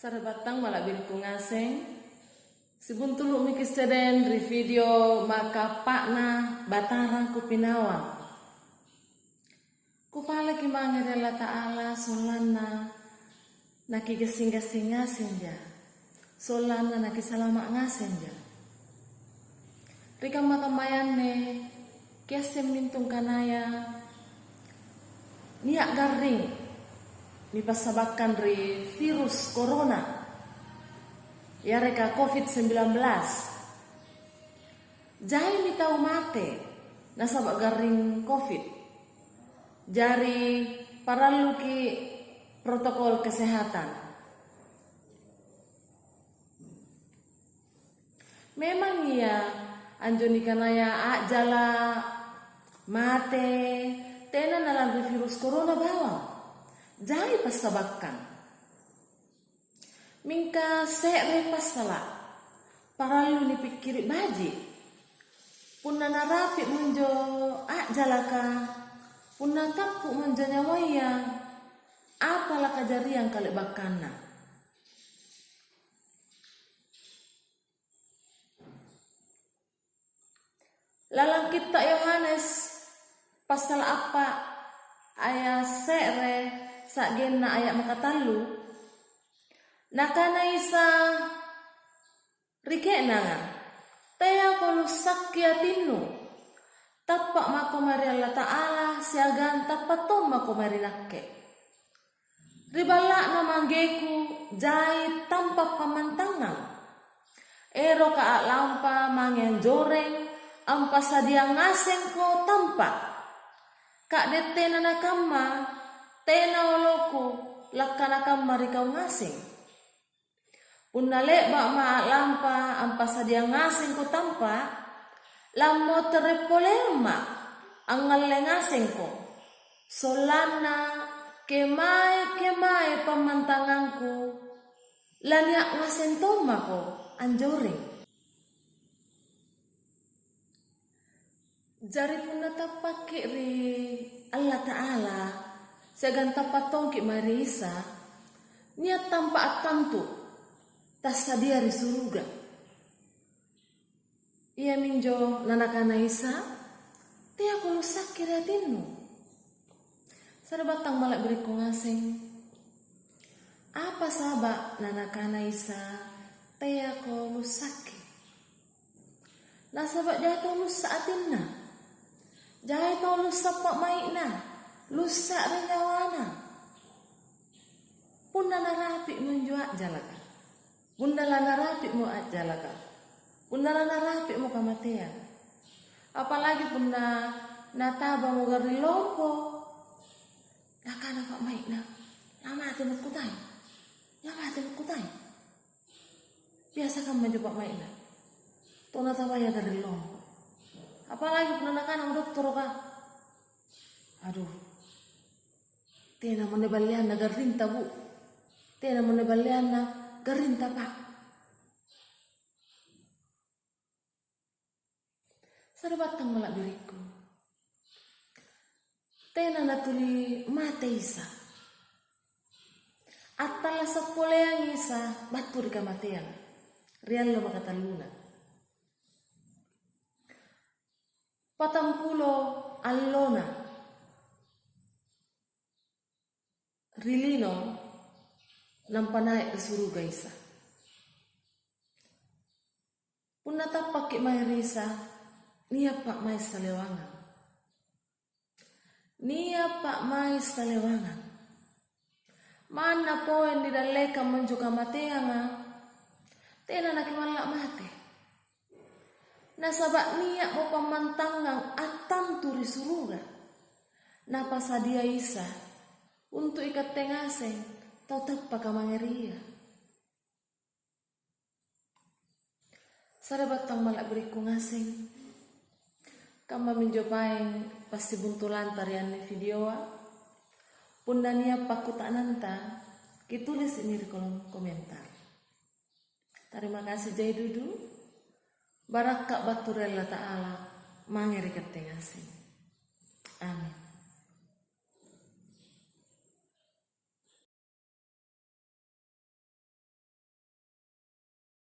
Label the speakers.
Speaker 1: Sarabatang malabir ko ngaseng. Sibuntuluk mikis seden di video maka pakna batarang ku pinawa. Kupala ki mangirela ta'ala solana nakigasing ngasen ja. Solana nakisalama ngasen ja. Rika makamayan ne kesem mintung kanaya niak garing ni pasabakan ri virus corona ya reka COVID-19 jai mi tau mate nasabak garing COVID jari paralu ki protokol kesehatan. Memang iya anjoni kanaya jala mate tena nalang virus corona bawang jai pasabakan mingka sekre pasala paralu ni pikiri baji punna narapi menjo jalaka punna tapu menjo nyawaya apalah kajarian kali bakana lalang kita Yohanes pasal apa ayat sekre sakgenna ayat makatalu nakana isa rikena taya kolu sakyatinnu tapak makomari Allah Ta'ala siagan tapatom makomari nakke ribala namanggeku jai tanpa pamantangan ero ka lampa mangen joreng ampa sadia ngaseng ko tanpa kak detena nakama tena oloku lakana kamari kau ngasing. Punna leba ma lampa ampa sadia ngasing ko tampa lamo terepolema angalle ngasing ko. Solana kemai pamantanganku lanyak ngaseng toma ko anjoring. Jari punna tapake ri Allah Ta'ala segan tapatong ki marisa niat tanpa atantu tas sadia di surga ia minjo nanakana isa tia kulu sakit hatinu sarabatang malak beriku ngaseng apa sabak nanakana isa tia kulu sakit nasabak jatuh lu saatinna jatuh lu sapak maikna lusa renyawana punna narapi menjuak jalaka punna narapi mu jalaka punna narapi mu kamatean apalagi punna nataba mu gari lompo nakana pak maikna lama ate kutai biasa kan menjuak pak maikna to nataba ya gari lompo apalagi punna nakana dokter ka aduh tena monebaliana garinta bu tena monebaliana garinta pak sarabatang malak biriku tena natuli mate isa atala sapole yang isa batu di kamatean rian lo makataluna 40 allona rilino nampanai ke suruga isa. Punna tapak mai risa nia pak mai salewangan. Nia pak mai salewangan. Mana poen di daleka menjuka mateanga tena nakimala mate. Nasabak niat mo pamantangang atam turi suruga. Napa sadia isa untuk ikat tengaseng tau tepa kamangeria sarabatang malak beriku ngaseng kama minjopain pasti buntulan tarian videoa punna nia paku tak nanta kitulis ini di kolom komentar. Terima kasih jai dudu barak kak baturella Ta'ala mangeri ikat tengaseng.